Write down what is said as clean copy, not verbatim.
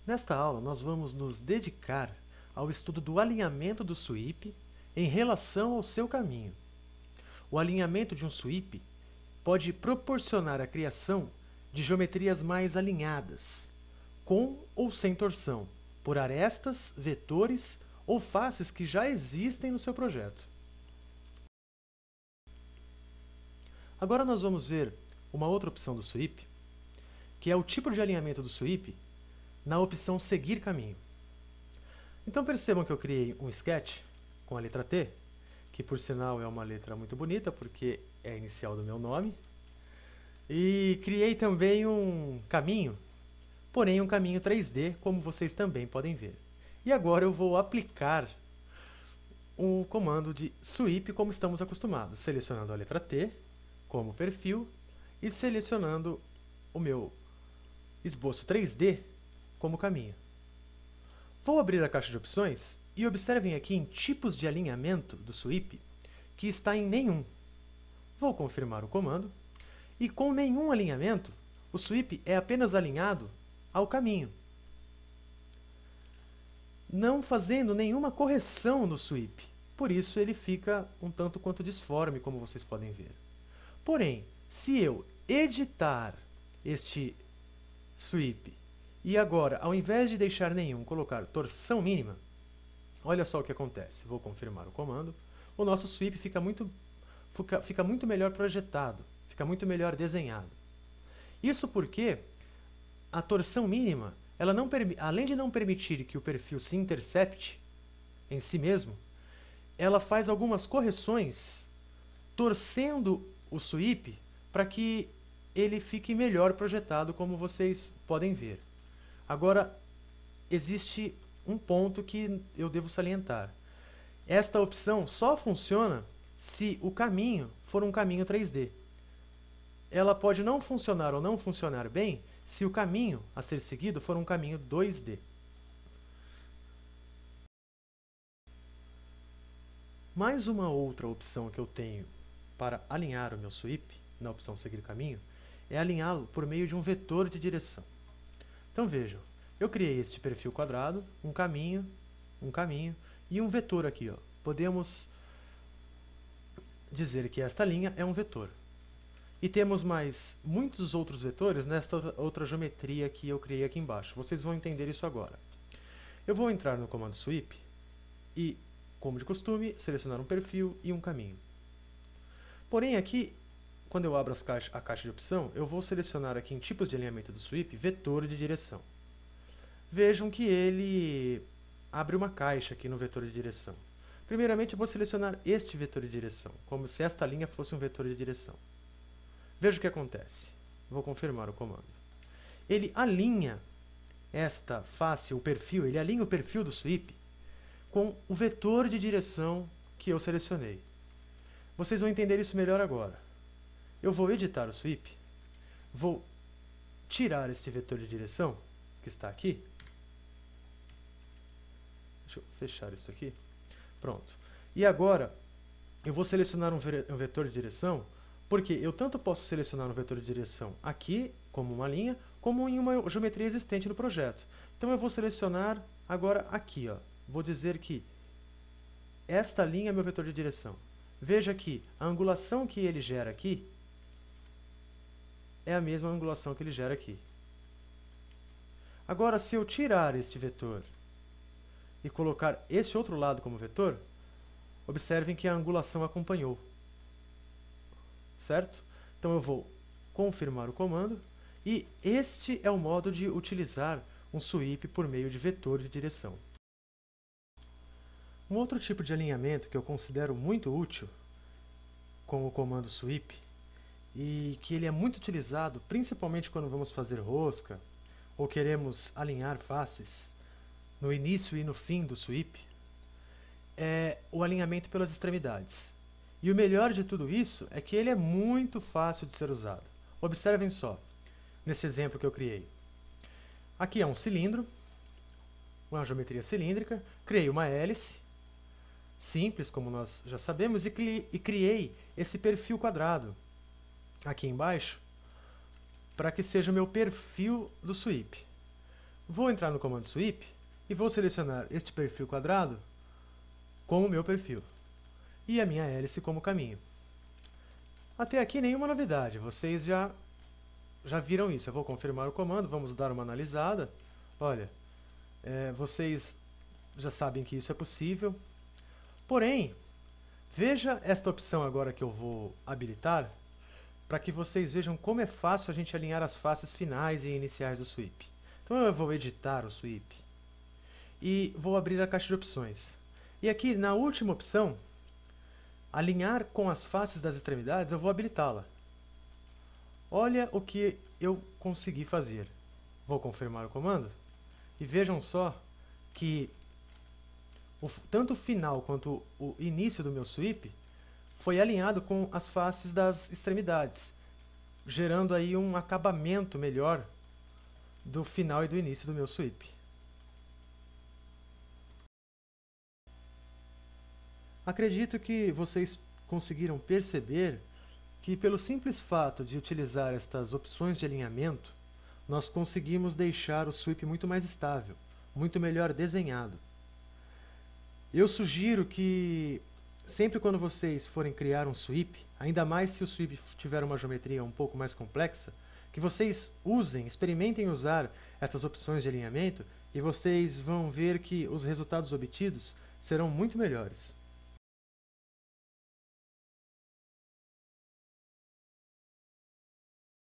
Nesta aula, nós vamos nos dedicar ao estudo do alinhamento do sweep em relação ao seu caminho. O alinhamento de um sweep pode proporcionar a criação de geometrias mais alinhadas, com ou sem torção, por arestas, vetores ou faces que já existem no seu projeto. Agora nós vamos ver uma outra opção do sweep, que é o tipo de alinhamento do sweep na opção Seguir Caminho. Então percebam que eu criei um sketch com a letra T, que por sinal é uma letra muito bonita, porque é a inicial do meu nome. E criei também um caminho, porém um caminho 3D, como vocês também podem ver. E agora eu vou aplicar o comando de sweep como estamos acostumados, selecionando a letra T como perfil e selecionando o meu esboço 3D como caminho. Vou abrir a caixa de opções e observem aqui em tipos de alinhamento do sweep que está em nenhum. Vou confirmar o comando e com nenhum alinhamento, o sweep é apenas alinhado ao caminho, não fazendo nenhuma correção no sweep. Por isso ele fica um tanto quanto disforme, como vocês podem ver. Porém, se eu editar este sweep e agora, ao invés de deixar nenhum, colocar torção mínima, olha só o que acontece. Vou confirmar o comando. O nosso sweep fica muito melhor projetado, fica muito melhor desenhado. Isso porque a torção mínima, ela além de não permitir que o perfil se intercepte em si mesmo, ela faz algumas correções torcendo o sweep para que ele fique melhor projetado, como vocês podem ver. Agora, existe um ponto que eu devo salientar. Esta opção só funciona se o caminho for um caminho 3D. Ela pode não funcionar ou não funcionar bem se o caminho a ser seguido for um caminho 2D. Mais uma outra opção que eu tenho para alinhar o meu sweep, na opção Seguir Caminho, é alinhá-lo por meio de um vetor de direção. Então vejam, eu criei este perfil quadrado, um caminho e um vetor aqui. Podemos dizer que esta linha é um vetor. E temos mais muitos outros vetores nesta outra geometria que eu criei aqui embaixo. Vocês vão entender isso agora. Eu vou entrar no comando sweep e, como de costume, selecionar um perfil e um caminho. Porém aqui, quando eu abro a caixa de opção, eu vou selecionar aqui em tipos de alinhamento do sweep, vetor de direção. Vejam que ele abre uma caixa aqui no vetor de direção. Primeiramente, eu vou selecionar este vetor de direção, como se esta linha fosse um vetor de direção. Veja o que acontece. Vou confirmar o comando. Ele alinha esta face, o perfil, ele alinha o perfil do sweep com o vetor de direção que eu selecionei. Vocês vão entender isso melhor agora. Eu vou editar o sweep, vou tirar este vetor de direção, que está aqui. Deixa eu fechar isso aqui. Pronto. E agora, eu vou selecionar um vetor de direção, porque eu tanto posso selecionar um vetor de direção aqui, como uma linha, como em uma geometria existente no projeto. Então eu vou selecionar agora aqui. Vou dizer que esta linha é meu vetor de direção. Veja que a angulação que ele gera aqui é a mesma angulação que ele gera aqui. Agora, se eu tirar este vetor e colocar este outro lado como vetor, observem que a angulação acompanhou. Certo? Então eu vou confirmar o comando e este é o modo de utilizar um sweep por meio de vetor de direção. Um outro tipo de alinhamento que eu considero muito útil com o comando sweep e que ele é muito utilizado principalmente quando vamos fazer rosca ou queremos alinhar faces no início e no fim do sweep, é o alinhamento pelas extremidades. E o melhor de tudo isso é que ele é muito fácil de ser usado. Observem só, nesse exemplo que eu criei. Aqui é um cilindro, uma geometria cilíndrica, criei uma hélice, simples, como nós já sabemos, e criei esse perfil quadrado aqui embaixo para que seja o meu perfil do sweep. Vou entrar no comando sweep e vou selecionar este perfil quadrado como meu perfil e a minha hélice como caminho. Até aqui nenhuma novidade, vocês já viram isso. Eu vou confirmar o comando, vamos dar uma analisada. Olha, vocês já sabem que isso é possível. Porém, veja esta opção agora que eu vou habilitar, para que vocês vejam como é fácil a gente alinhar as faces finais e iniciais do sweep. Então eu vou editar o sweep e vou abrir a caixa de opções. E aqui na última opção, alinhar com as faces das extremidades, eu vou habilitá-la. Olha o que eu consegui fazer. Vou confirmar o comando e vejam só que tanto o final quanto o início do meu sweep foi alinhado com as faces das extremidades, gerando aí um acabamento melhor do final e do início do meu sweep. Acredito que vocês conseguiram perceber que, pelo simples fato de utilizar estas opções de alinhamento, nós conseguimos deixar o sweep muito mais estável, muito melhor desenhado. Eu sugiro que sempre quando vocês forem criar um sweep, ainda mais se o sweep tiver uma geometria um pouco mais complexa, que vocês usem, experimentem usar essas opções de alinhamento e vocês vão ver que os resultados obtidos serão muito melhores.